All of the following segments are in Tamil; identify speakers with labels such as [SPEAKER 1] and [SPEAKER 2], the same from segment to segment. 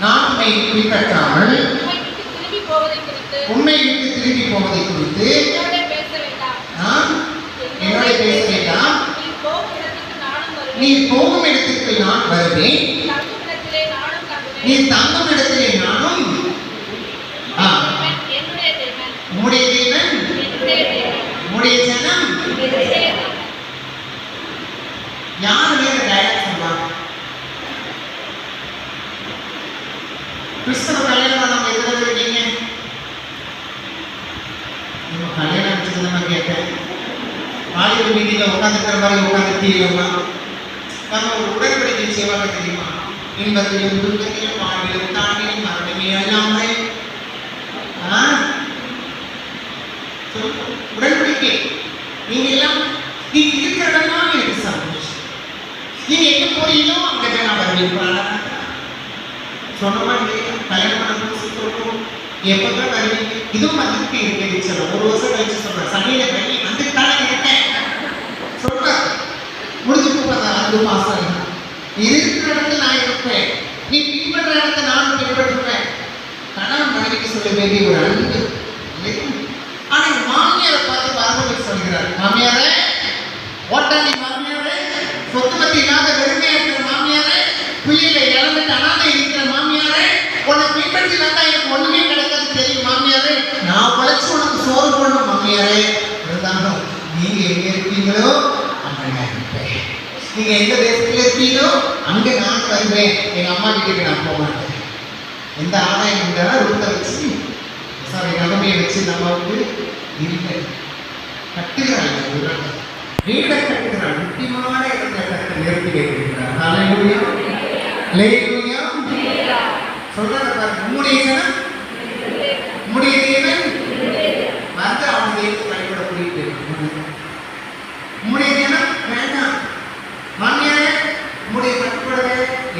[SPEAKER 1] நான் உண்மை பின்பற்றாமல் உண்மை விட்டு திரும்பி போவதை குறித்து நான் என்னோட பேச வேண்டாம். நீ போகும் இடத்திற்கு நான் வருவேன், நீ தங்கும் இடத்திலே நானும். உம்முடைய தேவன் உம்முடைய ஜனம். யாருமே இந்த டயலாக் சொல்லுவாங்க? கிறிஸ்தவ கல்யாணம் நம்ம எதிராக இருக்கீங்க. நம்ம கல்யாணம் வச்சது நம்ம கேட்டேன். வாலிபர் மீட்டிங்ல உட்காந்துக்கிற மாதிரி உட்காந்துட்டீங்களா? நம்ம ஒரு உடன்படிக்கை செய்வாங்க தெரியுமா? இன்பத்திலும் துன்பத்திலும் வாழ்விலும் தாண்டிலும் மரணமே அல்லாமல் உடன்படிக்கை. நீங்க எல்லாம் நீங்க இருக்கிற இடம்லாம் எனக்கு சந்தோஷம். நீங்க எங்க போறீங்களோ அங்கே நான் வருவீங்க. சொன்ன மாதிரி கல்யாணம் பண்ணணும் எப்பதான் வருவீங்க? இதுவும் வந்துட்டு இருக்கு. சொல்ல ஒரு வருஷம் கழிச்சு சொல்றேன். சனியில கல்வி வந்துட்டானே இருக்கேன் சொல்றேன். முடிஞ்சு போறதா 2 மாசம் இருக்கிற இடத்துல நான் இருப்பேன். நீ பின்பற்ற இடத்தை நானும் பின்பற்றுவேன். கணவன் மனைவிக்கு சொல்ல வேண்டிய ஒரு அன்பு. ஆனா மாமியாரை பார்த்து பார்வதி சொல்கிறார், மாமியாரே ஓட்டாண்டி மாமியாரே, சொத்து பத்தி இல்லாத வெறுமையா இருக்கிற மாமியாரே, பிள்ளைகளை இழந்துட்டு அனாதை இருக்கிற மாமியாரே, உன்னை பின்பற்றி வந்தா எனக்கு ஒண்ணுமே கிடைக்காது தெரியும் மாமியாரே. நான் பழைச்சு உனக்கு சோறு போடணும் மாமியாரே. இருந்தாலும் நீங்க எங்க இருப்பீங்களோ அங்க நான் இருப்பேன். நீங்க எந்த தேசத்துல இருப்பீங்களோ அங்க நான் வருவேன். எங்க அம்மா வீட்டுக்கு நான் போக மாட்டேன். எந்த ஆதாயம் இருந்தாலும் ரூட்டை வச்சு நிலைமையை வச்சு நம்ம வந்து இல்லை கட்டுகிறாங்க. வீட்டை கட்டுகிறாங்க. முக்கியமான இடத்தை கட்ட நிறுத்தி வைக்கிறார். ஹல்லேலூயா ஹல்லேலூயா சொல்றத பாருங்க. உம்முடைய ஜனம் உம்முடைய தேவன் வந்து அவனுடைய வழிபட புரியுது. உம்முடைய ஜனம் வேண்டாம் மாமியாரே, உம்முடைய கட்டுப்படுங்க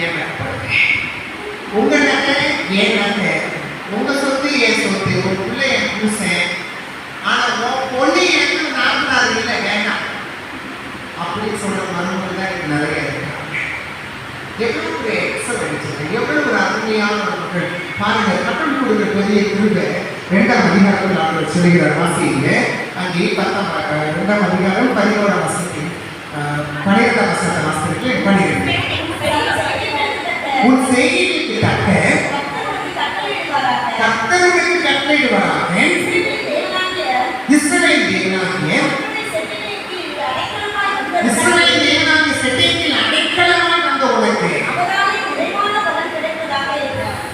[SPEAKER 1] ஏன் கட்டுப்படுங்க, உங்க நகை ஏன் நகை, உங்க சொத்து என் சொத்து, உங்க பிள்ளை என் புருஷன், ஆனா பொண்ணு எனக்கு நாற்பது இல்லை வேண்டாம் அப்படின்னு சொல்ற மருமகள் தான் எனக்கு நிறைய இருக்காங்க. எவ்வளவு ஒரு எக்ஸலன்ஸ், எவ்வளவு ஒரு அருமையான மக்கள் பாருங்க. கட்டம் கொடுக்கிற பெரிய திரும்ப 2ஆம் அதிகாரத்தில் ஆண்டு சொல்லுகிறார். வாசிங்க அங்கே 2ஆம் அதிகாரம் 11ஆம் வசனத்தில் 12ஆம் வசனத்தை வாசிக்கிறீங்க. 12 உன் செய்திக்கு தக்க கர்த்தருக்கு கட்டளையிடுவாராக இஸ்ரவேல் தேவனாகிய செட்டேக்கில் அடைக்கலமாய் வந்த உனக்கு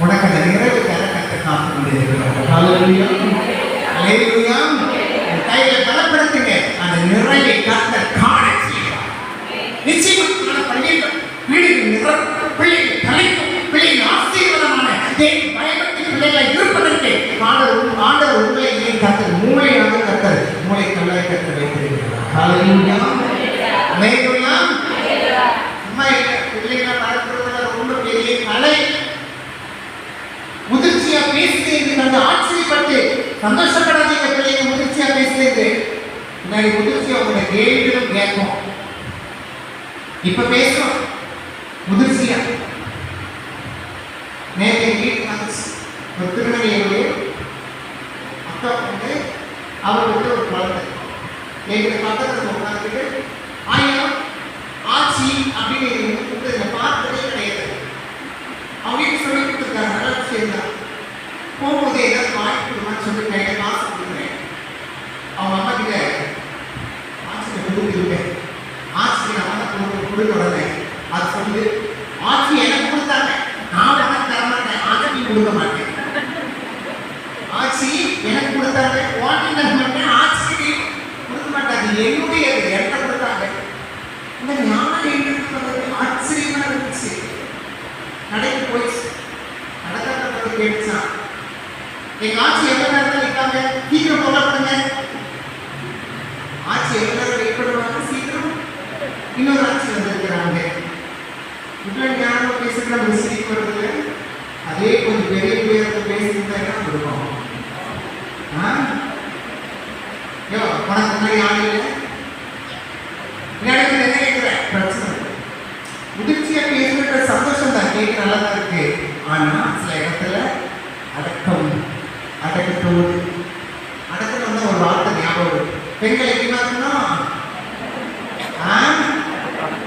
[SPEAKER 1] உனக்கு அந்த நிறைவு கரக்கத்தை காத்து கொண்டிருக்கிறார். ஹல்லேலூயா ஹல்லேலூயா. கையில பலப்படுத்துங்க. அந்த நிறைவை கர்த்தர் காண செய்வார். நிச்சயமாக பள்ளியில் வீடுகள் நிறம், பிள்ளைகள் தலைக்கும், பிள்ளைகள் ஆசீர்வாதமான பயபக்தி பிள்ளைகளை இருப்பதற்கு ஆண்டவர் உங்களை ஏன் கர்த்தர் மூளையாக கர்த்தர் மூளை கல்லாய் கர்த்தர் வைத்திருக்கிறார். ஹல்லேலூயா ஹல்லேலூயா. அம்மா பிள்ளைகளை பார்க்கிறதுல ரொம்ப பெரிய கலை. முதிர்ச்சியா பேசுகிறது கண்டு ஆச்சரியப்பட்டு சந்தோஷப்படாதீங்க. பிள்ளைங்க முதிர்ச்சியா பேசுகிறது முன்னாடி முதிர்ச்சியா உங்களோட கேள்விகளும் கேட்கும். இப்ப பேசுறோம் முதிர்ச்சியா. நேற்று வீட்டுக்கு வந்துச்சு ஒரு திருமணியுடைய அக்கா வந்து அவருக்கு ஒரு குழந்தை எங்க பக்கத்தில் உட்காந்துட்டு ஆயிரம் ஆட்சி அப்படின்னு இதை பார்த்ததே கிடையாது. அவங்க சொல்லி கொடுத்துருக்காங்க. நல்லா சேர்ந்தான் போகும்போது ஏதாவது வாங்கி கொடுமான்னு சொல்லி கையில காசு கொடுக்குறேன். அவங்க அம்மா கிட்ட ஆட்சியை கொடுத்துருக்கேன். ஆட்சிக்கு நான் வந்து கொடுக்க உடனே அது சொல்லி ஆட்சி எனக்கு கொடுத்தாங்க, நான் உனக்கு தர மாட்டேன், அதை நீ கொடுக்க மாட்டேன். ஆட்சி எனக்கு கொடுத்தாங்க, வாங்கிட்டு தர மாட்டேன், ஆட்சி கொடுக்க மாட்டாங்க. என்னுடைய என்கிட்ட கொடுத்தாங்க. இந்த ஞானம் எங்களுக்கு ஆச்சரியமா இருந்துச்சு. கடைக்கு போயிடுச்சு. கடைக்காரத்தை கேட்டுச்சான், எங்க ஆட்சி எவ்வளவு நேரத்தில் நிற்காங்க, சீக்கிரம் போகப்படுங்க. ஆட்சி எவ்வளவு நேரம் வெயிட் பண்ணுவாங்க, சீக்கிரம் இன்னொரு ஆட்சி வந்திருக்கிறாங்க. இவ்வளவு ஞானம் பேசுகிற மிஸ்டேக் வருது. அதே கொஞ்சம் பெரிய பேருக்கு பேசிட்டு கொடுப்போம். உனக்கு முன்னாடி ஆள் இல்லை என்ன கேட்கிற பிரச்சனை. முதிர்ச்சியா பேசுகிற சந்தோஷம் தான். கேட்க நல்லா தான் இருக்கு. ஆனா சில இடத்துல அடக்கம், அடக்கத்தோடு அடக்கத்துல வந்து ஒரு வார்த்தை ஞாபகம் வரும். பெண்கள் எப்படிமா இருக்கணும்?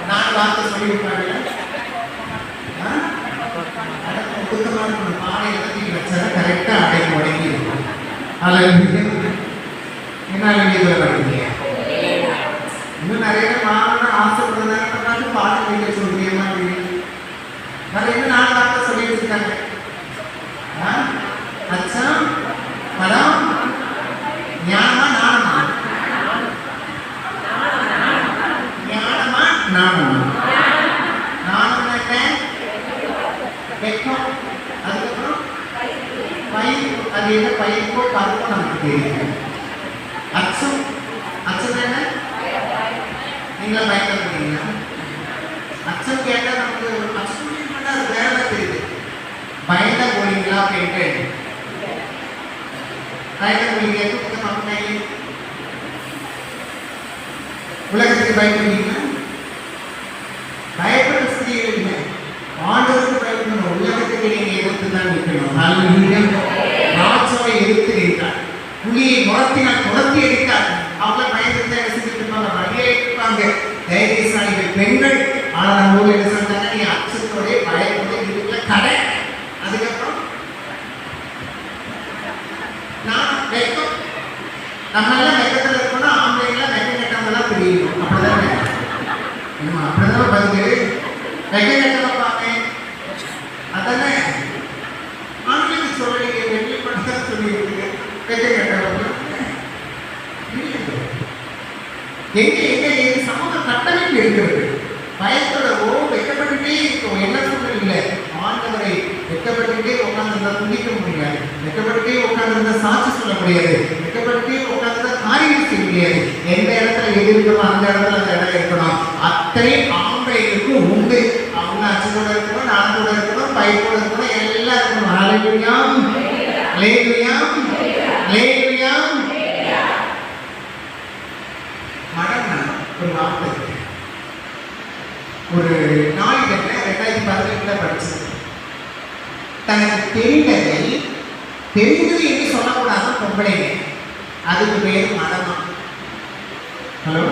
[SPEAKER 1] நான் வார்த்தை சொல்லி விட்டாங்க. அடக்கம் ஒடுக்கமா இருக்கணும். பானை இடத்துக்கு வச்சா கரெக்டா அடக்கி உடங்கி இருக்கும். அதில் என்ன இதில் படிக்கிறீங்க? இன்னும் நிறைய பேர் மாறணும் ஆசைப்படுறதாங்க பார்த்து பாட்டு வைக்க சொல்றீங்க மாதிரி வேற என்ன 4 வார்த்தை சொல்லி வச்சிருக்காங்க. அச்சம், படம், ஞானமா நாணமா? ஞானமா நாணமா? நாணம் என்ன? வெக்கம். அதுக்கப்புறம் பயிர். அது என்ன பயிர்க்கோ பருப்போ நமக்கு தெரியும். அச்சம், அச்சம் என்ன? நீங்களா பயன்படுத்துறீங்களா? அச்சம் கேட்டால் நமக்கு அச்சம் அது வேலை தெரியுது. பயந்த போறீங்களா அப்படின்ட்டு பயந்த போறீங்க உலகத்துக்கு பயப்படுவீங்களா? பயப்பட ஸ்திரீகள் இல்லை, ஆண்டவருக்கு பயப்படணும். உலகத்துக்கு நீங்க எதிர்த்து தான் நிற்கணும். ராஜாவை எதிர்த்து நிற்கிறார். புலியை முரத்தினால் துரத்தி அடித்தார். அவங்கள பயந்து ரசித்திருப்பாங்க, வழியாயிருப்பாங்க தைரியசாலிகள் பெண்கள். ஆனால் நம்ம ஊரில் என்ன சொல்றாங்க? நீ அச்சத்தோட பயத்தோட இதுக்குள்ள கடை. அதுக்கப்புறம் நான் வெக்கம். நம்ம எல்லாம் வெக்கத்தில் இருக்கணும். ஆம்பளைங்களாம் வெக்கம் கட்டவங்களாம் தெரியணும். அப்படிதானே? அப்படிதான் பதிவு. வெக்க கட்டவை பார்ப்பேன் அதானே ஆண்களுக்கு சொல்றீங்க. வெள்ளி படத்தான் சொல்லியிருக்கீங்க. வெக்க கட்டவங்க எங்க எங்க எங்க சமூக கட்டமைப்பு இருக்கிறது. பயத்தோட வெக்கப்பட்டுட்டே இருக்கும். என்ன சொல்றது இல்லை, ஆண்டவரை வெக்கப்பட்டுட்டே உட்கார்ந்து துணிக்க முடியாது, வெக்கப்பட்டுட்டே உட்கார்ந்து சாட்சி சொல்ல முடியாது, வெக்கப்பட்டுட்டே உட்கார்ந்து காரியம் செய்ய முடியாது. எந்த இடத்துல எது இருக்கணும் அந்த இடத்துல அந்த இடம் இருக்கணும். அத்தனை ஆம்பளைகளுக்கும் உண்டு. அவங்க அச்சத்தோட இருக்கணும், நாளத்தோட இருக்கணும், பயத்தோட இருக்கணும், எல்லாம் இருக்கணும். ஹல்லேலூயா, ஹல்லேலூயா, ஹல்லேலூயா. மடம்னா ஒரு வார்த்தை. ஒரு நாளிதழ்ல 2018 படிச்சது. தனக்கு தெரிந்ததை தெரிந்தது என்று சொல்லக்கூடாது பொம்பளைங்க. அதுக்கு பேர் மடமா. ஹலோ,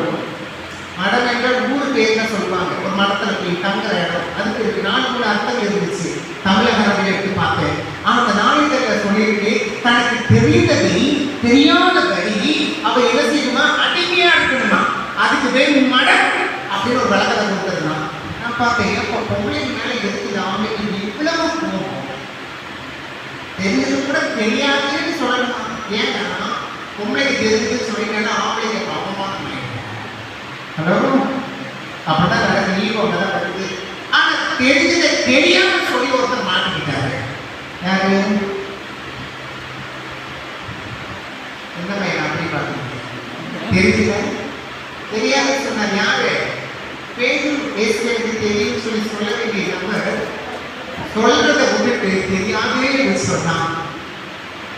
[SPEAKER 1] மடம் என்றால் ஊர் பேர் தான் சொல்லுவாங்க. ஒரு மடத்துல போய் தங்குற இடம். அதுக்கு இருக்கு 4 அர்த்தம் இருந்துச்சு. தமிழக அரபில் எடுத்து பார்த்தேன். ஆனால் அந்த நாளிதழ்ல சொல்லியிருக்கு, தனக்கு தெரிந்ததை தெரியாதபடி அவ என்ன செய்யணுமா? அடிமையா இருக்கணுமா. அதுக்கு பேர் மடம் அப்படின்னு ஒரு விளக்கத்தை கொடுத்துருந்தான். நான் பார்த்தேன், அப்போ பொம்பளைக்கு மேலே எதுக்கு ஆம்பளைக்கு இவ்வளவு போகும்? தெரிஞ்சது கூட தெரியாதுன்னு சொல்லணுமா? ஏன்னா பொம்பளைக்கு தெரிஞ்சதுன்னு சொல்லிட்டேன்னா ஆம்பளைக்கு அவமானம் ஆயிடும். ஹலோ, அப்படிதான் நடக்குது. ஈகோ தான் வருது. ஆனா தெரிஞ்சதை தெரியாம சொல்லி ஒருத்தர் மாட்டிக்கிட்டாரு. யாரு? என்ன பையன் அப்படி பார்த்தீங்க? தெரிஞ்சுக்க தெரியாத சொன்னார். யாரு? பேசுறது தெரியும் சொல்லி சொல்ல வேண்டிய நம்ம சொல்றதை விட்டுட்டு தெரியாதே சொன்னான்.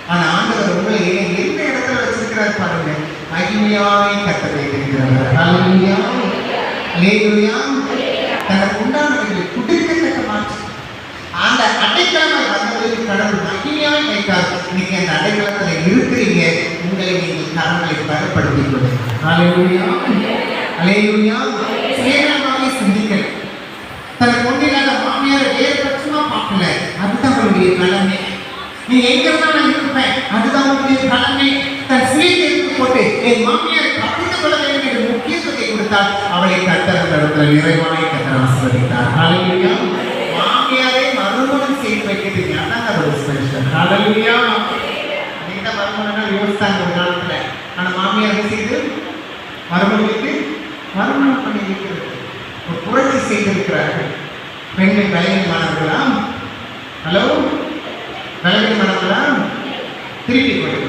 [SPEAKER 1] ஆனா ஆண்டவர் உங்களை எந்த இடத்துல வச்சிருக்கிறார் பாருங்க. மகிமையாய் கட்டளை இருக்கிறார். ஹல்லேலூயா, ஹல்லேலூயா. தனக்கு உண்டானவர்களை குடிக்கத்தக்க மாற்று அந்த அடைக்கலமாய் வந்தவர்களுக்கு கடவுள் மகிமையாய் வைத்தார். நீங்க அந்த அடைக்கலத்தில் இருக்கிறீங்க. உங்களை நீங்கள் கரங்களை பலப்படுத்திக் கொள்ளுங்க. ஹல்லேலூயா, ஹல்லேலூயா. சேரமாவே சிந்திக்கல. தனக்கு ஒன்றில்லாத மாமியாரை வேறு பட்சமா பார்க்கல. அதுதான் அவருடைய கடமை. நீ எங்க இருந்தாலும் இருப்பேன், அதுதான் உங்களுடைய கடமை. தன் சுயத்தை போட்டு என் மாமியாரை கவனித்துக் கொள்ள வேண்டும் என்று முக்கியத்துவத்தை கொடுத்தால் அவளை கர்த்தர் இடத்துல நிறைவாய் கர்த்தர் ஆசீர்வதித்தார். ஹல்லேலூயா. மாமியாரை மறுமணம் செய்து வைக்கிறது அதான் ஒரு ஸ்பெஷல். ஹல்லேலூயா. நீங்க மறுமணம் யோசித்தாங்க ஒரு காலத்துல. ஆனா மாமியார் செய்து மறுமணத்துக்கு மறுமணம் பண்ணி இருக்கிறது. ஒரு புரட்சி செய்திருக்கிறார்கள். பெண்கள் பலவீனமானவர்களா? ஹலோ, பலவீனமானவர்களா? திருப்பி கொடு.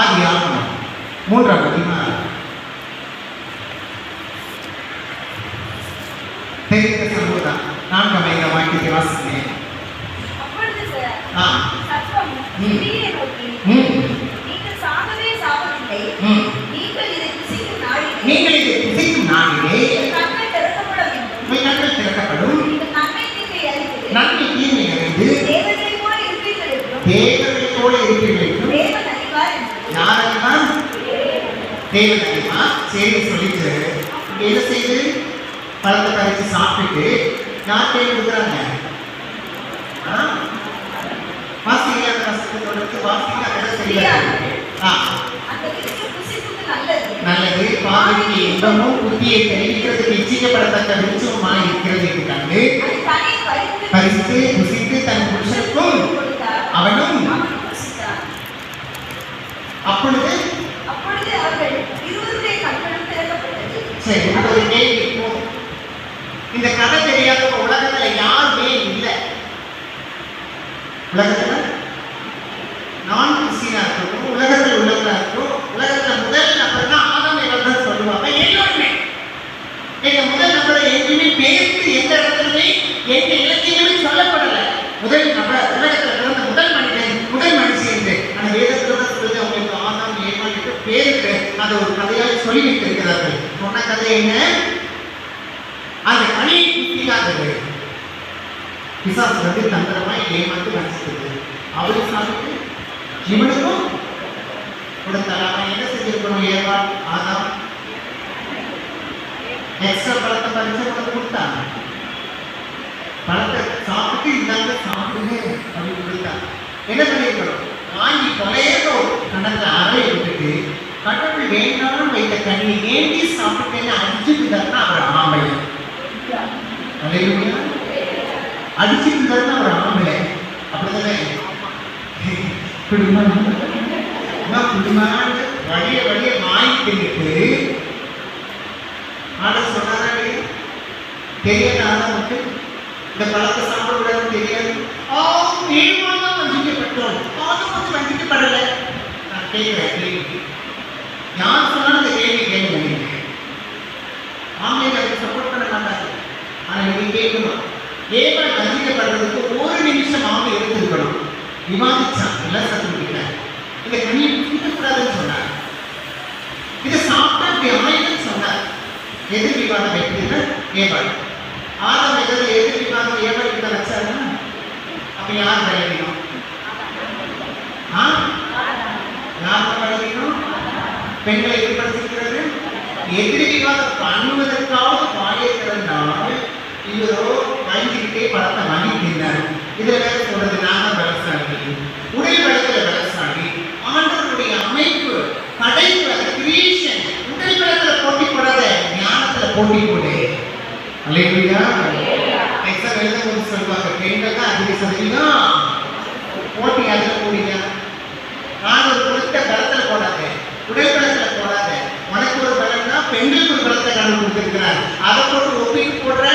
[SPEAKER 1] ஆதியாகமம் 3ஆம் அதிகாரம். தெரிந்த சம்பவம் 4ஆம் வாக்கியத்தை வாசிக்கிறேன். நீங்கள் இதை புசிக்கும் நாளிலே உங்கள் கண்கள் திறக்கப்படும். நன்மை தீமை அறிந்து
[SPEAKER 2] தேவர்களைப் போல இருப்பீர்கள் என்றும்
[SPEAKER 1] தேவர்களைப் போல இருப்பீர்கள் என்றும்
[SPEAKER 2] தேவன் அறிவார் என்றும்.
[SPEAKER 1] யார் அறிவார்? தேவன் அறிவார். சரி சொல்லிட்டு என்ன செய்து பழத்தை பறித்து சாப்பிட்டு யார் கை கொடுக்குறாங்க? வாசிங்க அந்த வசனத்தை தொடர்ந்து வாசிங்க. அதை செய்யறாங்க.
[SPEAKER 2] அந்த விருட்ச புசிப்புக்கு நல்லது.
[SPEAKER 1] நல்லது பார்வைக்கு இன்பமும் புத்தியை தெரிவிக்கிறதுக்கு இச்சிக்கப்படத்தக்க விருட்சமுமாய் இருக்கிறது என்று கண்டு
[SPEAKER 2] அது கனி பறித்து
[SPEAKER 1] பறித்து புசித்து தன் புருஷனுக்கும்
[SPEAKER 2] கொடுத்தார்.
[SPEAKER 1] அவனும்
[SPEAKER 2] அவன் புசித்தான்.
[SPEAKER 1] அப்பொழுது
[SPEAKER 2] அப்பொழுது அவர்கள் இருவருடைய கண்களும் திறக்கப்பட்டது.
[SPEAKER 1] சரி உங்களுக்கு ஒரு கேள்வி போதும். இந்த கதை தெரியாத உலகத்துல யாருமே இல்லை. உலகத்துல நான் கிறிஸ்டியனா இருக்கட்டும், உலகத்தில் உள்ளவங்களா இருக்கட்டும், உலகத்துல முதல் நபர் தான் ஆதாம் ஏவாள் தான் சொல்லுவாங்க. எல்லோருமே எங்க முதல் நபரை எங்கேயுமே பேருக்கு எந்த இடத்துலயுமே எங்க இலக்கியமே சொல்லப்படல. முதல் நபர் உலகத்துல பிறந்த முதல் மனிதன் முதல் மனுஷன் என்று அந்த வேதத்துல தான் சொல்லுது. அவங்களுக்கு ஆதாம் ஏவாள் என்று பேருக்கு அதை ஒரு கதையாக சொல்லி வைத்திருக்கிறார்கள். சொன்ன கதை என்ன? அந்த கனியை குத்திக்காதது பிசாசு வந்து தந்திரமாய் ஏமாந்து வச்சிருக்குது. அவரு சாப்பிட்டு இவனுக்கும் கொடுத்தாங்க. அவன் என்ன செஞ்சிருக்கணும்? ஏவாள் ஆதாம் எக்ஸ்ட்ரா பழத்தை பறிச்சு உனக்கு கொடுத்தாங்க. பழத்தை சாப்பிட்டு இந்தாங்க சாப்பிடுங்க அப்படின்னு கொடுத்தாங்க. என்ன பண்ணிருக்கணும்? வாங்கி கொலையோ கடந்த அறை விட்டுட்டு கடவுள் வேண்டாம் வைத்த கனியை ஏண்டி சாப்பிட்டேன்னு அடிச்சுட்டு அவர் ஆம்பளை அடிச்சுட்டு அவர் ஆம்பளை. அப்படித்தானே குடும்பமானு வழிய வழிய வாங்கிட்டு ஆர்டர் சொன்னாரா? தெரியாத ஆதாமுக்கு இந்த பழத்தை சாப்பிடக்கூடாதுன்னு தெரியாது. வஞ்சிக்கப்பட்டோம். ஆதம் வந்து வஞ்சிக்கப்படல. நான் கேட்கிறேன் கேள்வி. யார் சொன்னாலும் இந்த கேள்வி கேட்க முடியும். ஆம்பளை அதுக்கு சப்போர்ட் பண்ண மாட்டாங்க. ஆனா நீங்க கேட்கணும், ஏவாள் வஞ்சிக்கப்படுறதுக்கு ஒரு நிமிஷம் ஆம்பளை இருந்திருக்கணும். விவாதிச்சான் எல்லா சத்துக்கிட்ட. இந்த கனியை குடிக்கக்கூடாதுன்னு சொன்னார். இதை சாப்பிட்டா இப்படி ஆயிடுன்னு சொன்னார். எதிர் விவாதம் வைக்கிறதுல ஏவாள். ஆதாம் எதிர் விவாதம் ஏவாள் கிட்ட வச்சாருன்னா அப்ப யார் விளையணும்? யார் விளையணும்? பெண்களை எதிர்படுத்திக்கிறது. எதிர் விவாதம் பண்ணுவதற்காவது வாயை திறந்தால் இவரோ வாங்கிக்கிட்டே படத்தை வாங்கிக்கிறார். இதுல வேற சொல்றது நாங்க பலசாலி, உடல் பலத்துல பலசாலி. ஆண்டவருடைய அமைப்பு படைப்பு கிரியேஷன் உடல் பலத்துல போட்டி போடாத, ஞானத்துல போட்டி போடு. அல்லேலூயா. எக்ஸாம் எழுத போது சொல்லுவாங்க, பெண்கள் தான் அதிக சதவீதம் போட்டி அதுல போடுங்க. நான் ஒரு குறித்த பலத்துல போடாத, உடல் பலத்துல போடாத. உனக்கு ஒரு பலம்னா பெண்களுக்கு ஒரு பலத்தை கடவுள் கொடுத்திருக்கிறார். அதை போட்டு ஒப்பிட்டு போடுற.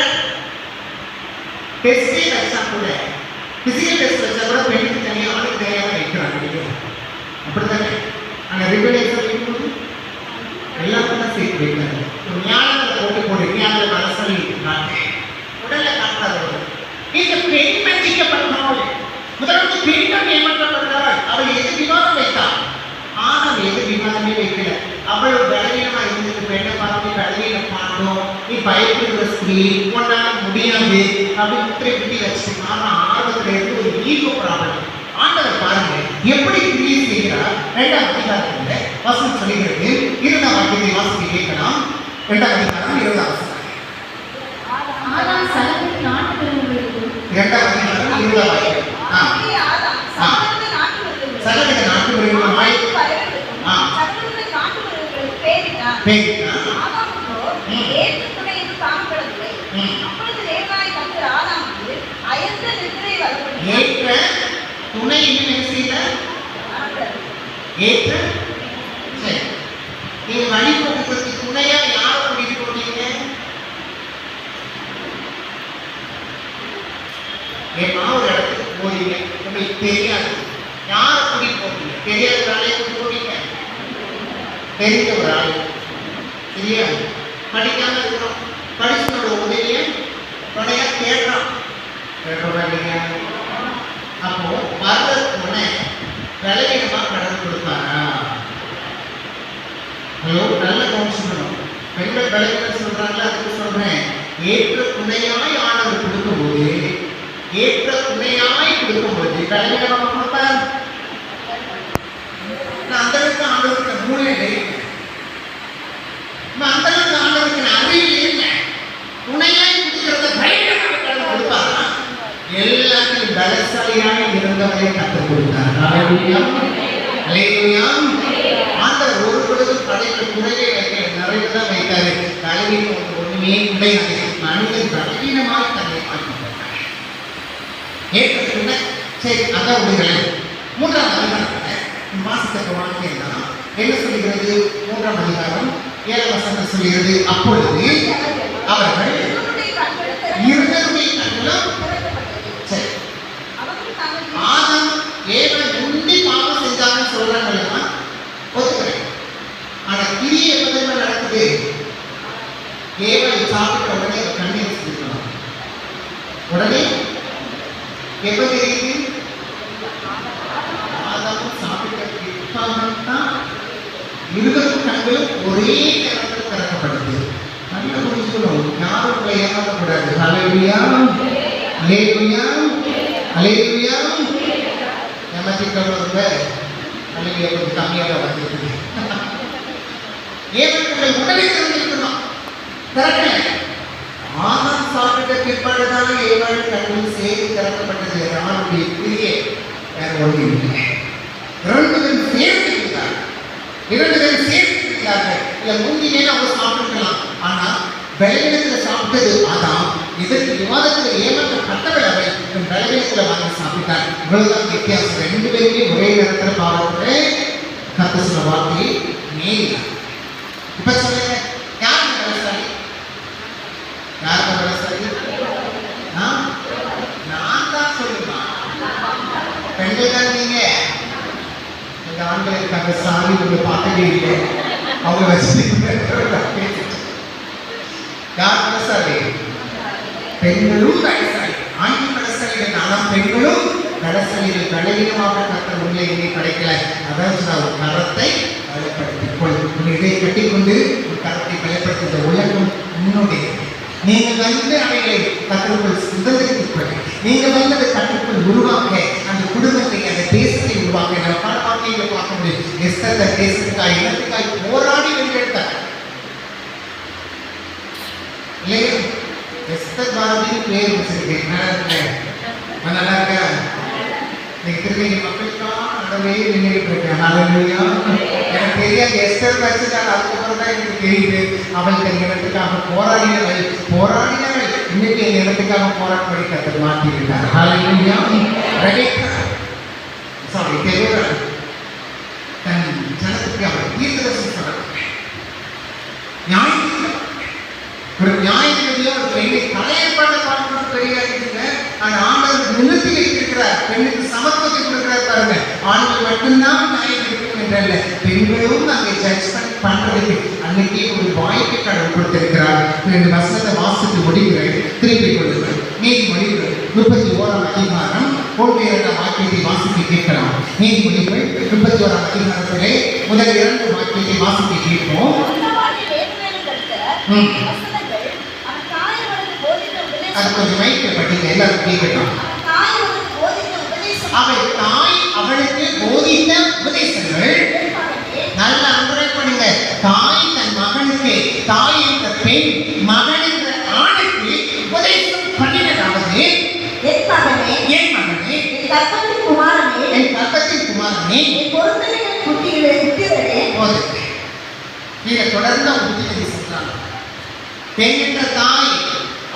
[SPEAKER 1] டெஸ்டே வச்சா கூட பிசிக்கல் டெஸ்ட் வச்சா கூட பெண்ணுக்கு தனியாக ஆணுக்கு தனியாக வைக்கிறாங்க. அப்படித்தானே? அந்த ரிப்பேர் வைக்கும்போது எல்லாருக்கும் தான் சேர்த்து வைக்கிறாங்க. ஞானத்தில் போட்டு போடு, ஞானத்தில் மனசலி இருக்காங்க, உடல்ல காட்டாதவர்கள். இந்த பெண் வஞ்சிக்கப்பட்டவள், முதலாவது பெண்கள் ஏமாற்றப்படுகிறாள். அவள் எது விவாதம் வைத்தாள்? ஆணவ எது விவாதமே வைக்கல. அவ்வளவு பலவீனமா இருந்துட்டு பெண்ணை பார்த்து பலவீனம் பார்த்தோம், நீ பயப்படுகிற ஸ்திரீ, உன்னால முடியாது அப்படின்னு முத்திரை குட்டி வச்சுட்டு ஆர்வத்துல இருந்து ஒரு ஈகோ ப்ராப்ளம். ஆண்டவர் பாருங்க எப்படி கிரியை செய்கிறார். 2ஆம் அதிகாரத்துல வசனம் சொல்லுகிறது. 2ஆம் வாக்கியத்தை வாசித்து கேட்கலாம். 2ஆம் அதிகாரம் 20ஆம் வசனம்.
[SPEAKER 2] 2ஆம் அதிகாரம்
[SPEAKER 1] 20ஆம் வாக்கியம். சகல நாட்டு மிருகமாய் ஏற்ற துணை என்ன செய்யல? ஏற்ற சரி. நீங்க வழிபோக்குவதற்கு துணையா யாரை கூட்டிட்டு போட்டீங்க? ஏமா ஒரு இடத்துக்கு போறீங்க, உங்களுக்கு தெரியாது, யாரை கூட்டிட்டு போட்டீங்க? தெரியாத ஒரு ஆளையை கூட்டிட்டு போட்டீங்க? தெரிஞ்ச ஒரு ஆள். சரியா? படிக்காம இருக்கிறோம், படிச்சனோட உதவியை துணையா கேட்கலாம். அப்போ வர்ற துணை விளைவிடமா கடன் கொடுத்தாரா? நல்ல கவனிச்சுக்கணும். பெண்கள் விளைவிட சொல்றாங்களா? அதுக்கு சொல்றேன், ஏற்ற துணையாய் ஆனவர் கொடுக்கும் போது ஏற்ற பலவீனமாக கொடுப்பார். அந்த அளவுக்கு ஆண்டவருக்கு மூளை இல்லை. அந்த அளவுக்கு ஆண்டவருக்கு அறிவு இல்லை. துணையாய் கொடுக்கிறத பலவீனமாக கொடுப்பாரா? எல்லாத்திலும் பலசாலியாக இருந்தவரை கற்றுக் கொடுத்தார். ஹல்லேலூயா, ஹல்லேலூயா. ஆண்டவர் ஒரு பொழுதும் படைப்பு குறையை வைக்க நிறைவுதான் வைத்தாரு. பலவீனம் ஒன்றுமே கிடையாது. மனிதன் பலவீனமாக தன்னை மாற்றிக்கொண்டார். ஏற்கனவே சரி, அதான் விடுங்களே. மூன்றாம் அதிகாரத்தில் மாசத்துக்கு வாழ்க்கை தான் என்ன சொல்லுகிறது? மூன்றாம் அதிகாரம் 7 வசனம் சொல்லுகிறது, அப்பொழுது அவர்கள் இருவருடைய கண்களும் சரி, ஆதாம் ஏவல் முந்தி பாவம் செஞ்சாங்கன்னு சொல்றாங்க, ஒத்துக்கிறேன். ஆனா கிரியை எப்போதுமே நடக்குது. ஏவல் சாப்பிட்ட உடனே கண்ணீர் செஞ்சுக்கலாம். உடனே எப்ப தெரியுது? ஆதாமும் சாப்பிட்ட பிற்பாகத்தான் இருவரும் கண்களும் ஒரே நேரத்தில் திறக்கப்பட்டது. நல்ல புரிஞ்சுக்கணும், யாரும் உங்களை ஏமாற்றக்கூடாது. ஹல்லேலூயா, ஹல்லேலூயா, ஹல்லேலூயா. ஏமாற்றிக்கிறவங்க ஹல்லேலூயா கொஞ்சம் கம்மியாக வந்துருக்குது. ஏமாற்றங்கள் உடனே திறந்திருக்கணும், திறக்கல. ஆதாம் சாப்பிட்ட பிற்பாடுதான் ஏவாள் கண்கள் சேர்த்து திறக்கப்பட்டது. அவனுடைய கிரியை வேற ஒன்று இல்லை. இரண்டு பேரும் சேர்த்து இருந்தார்கள். இரண்டு பேரும் சேர்த்து இருந்தார்கள். இல்ல முந்தினே அவங்க சாப்பிட்டுக்கலாம். ஆனா பலவீனத்துல சாப்பிட்டது ஆதாம். இதற்கு விவாதத்தில் ஏமாற்றப்பட்டவள் அவள் பலவீனத்துல வாங்கி சாப்பிட்டார். இவ்வளவுதான் வித்தியாசம். ரெண்டு பேருமே ஒரே நேரத்தில் பாவத்தை கத்த சொன்ன வார்த்தையை மீறினார். இப்ப சொல்லுங்க, யாருக்கு பலசாலி? யாருக்கு பலசாலி? நான் தான் சொல்லுமா? பெண்கள் தான் நீங்க. இந்த ஆண்கள் இருக்காங்க, சாமி உங்களை பார்த்ததே இல்லை. அவங்க வச்சு யார் பலசாலி? பெண்களும் பலசாலி. ஆண்கள் பலசாலிகள். ஆனால் பெண்களும் பலசாலிகள். பலவீனமாக கற்ற உள்ள இங்கே கிடைக்கல. அதாவது கரத்தை பலப்படுத்திக் கொள். இதை கட்டிக்கொண்டு ஒரு கரத்தை பலப்படுத்த உலகம் முன்னோடி. நீங்கள் வந்து அவைகளை கற்றுக்குள் சுதந்திரித்துக் கொள்ள, நீங்கள் வந்து அதை கற்றுக்குள் உருவாக்க, அந்த குடும்பத்தை, அந்த தேசத்தை உருவாக்க. நம்ம பல வார்த்தைகளை பார்க்க முடியும். எஸ்தர் தேசத்துக்காய், இனத்துக்காய் போராடி வென்றெடுத்தார் இல்லையா? எஸ்தர் பாரதியின் பேர் வச்சிருக்கேன். நல்லா இருக்க. நீங்க திரும்பி மக்களுக்காக நடவே நின்றுட்டு இருக்கேன். ஹல்லேலூயா. எனக்கு தெரியாது எஸ்தர் வச்சுட்டாங்க. அதுக்கப்புறம் தான் எனக்கு தெரியுது அவளுக்கு எங்க இடத்துக்காக போராடினவள். இன்னைக்கு எங்க இடத்துக்காக போராட்டப்படி கத்தர் மாற்றிவிட்டார். ஹல்லேலூயா. சாரி, தேவன் தன் ஜனத்துக்கு அவர் தீர்க்கதரிசனம் சொல்றார். ஒரு நியாயத்திலேயோ ஒரு பெண்ணை தலையப்பாட்ட பார்க்கணும் பெரிய இருக்குங்க. ஆனா ஆண்டவர் நிறுத்தி வைத்திருக்கிறார். பெண்ணுக்கு சமத்துவத்தை கொடுக்கிறார். பாருங்க, ஆண்கள் மட்டும்தான் நியாயம் இருக்கும் என்றல்ல, பெண்களும் அங்கே ஜட்ஜ்மெண்ட் பண்றதுக்கு அன்னைக்கு ஒரு வாய்ப்பை கடவுள் கொடுத்திருக்கிறார். 2 வசனத்தை வாசித்து முடிக்கிறேன், திருப்பி கொடுக்கிறேன். நீதிமொழிகள் 31ஆம் அதிகாரம் 1-2 வாக்கியத்தை வாசித்து கேட்கலாம். நீதிமொழிகள் 31ஆம் அதிகாரத்திலே முதல் 2 வாக்கியத்தை வாசித்து கேட்போம். அது கொஞ்சம் மைக்கை படிங்க, எல்லாரும் கேட்கலாம். அவள் தாய் அவளுக்கு போதித்த உபதேசங்கள். நல்ல அன்பரை பண்ணுங்க. தாய் தன் மகனுக்கு, தாய் என்ற பெண் மகன் என்ற ஆணுக்கு உபதேசம் பண்ணினதாவது, என் மகனே, என் மகனே, என் கற்பத்தின் குமாரனே, என் கற்பத்தின் குமாரனே, என் பொருத்தனை குட்டிகளே போது. நீங்க தொடர்ந்து புத்திமதி சொல்றாங்க. பெண் என்ற தாய்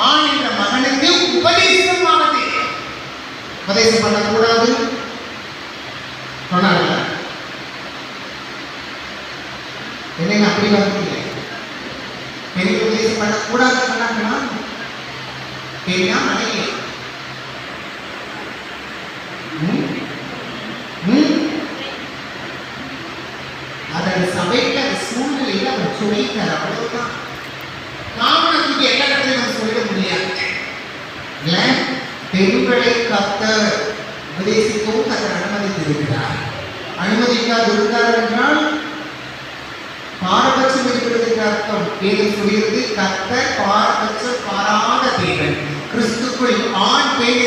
[SPEAKER 1] ஆண் என்ற மகனுக்கு உபதேசமானது. உபதேசம் பண்ணக்கூடாது சொன்னாங்க. என்னங்க அப்படி வந்து பெண்கள் உபதேசம் பண்ணக்கூடாது சொன்னாங்கன்னா பெண்ணா மனைவி அதன் சபைக்கு அந்த சூழ்நிலையில் அவர் சொல்லிட்டார். அவ்வளவுதான். காமனத்துக்கு எல்லா இடத்தையும் நம்ம சொல்லிட முடியாது. பெண்களை கத்த உபதேசிக்கவும் கத்தர் அனுமதித்திருக்கிறார். அனுமதிக்காது இருந்தார் என்றால் பாரபட்சம் இருக்கிறதுக்கு அர்த்தம். வேதம் சொல்கிறது கத்தர் பாரபட்சம் பாராத தேவன். கிறிஸ்துக்குள் ஆண் பெண்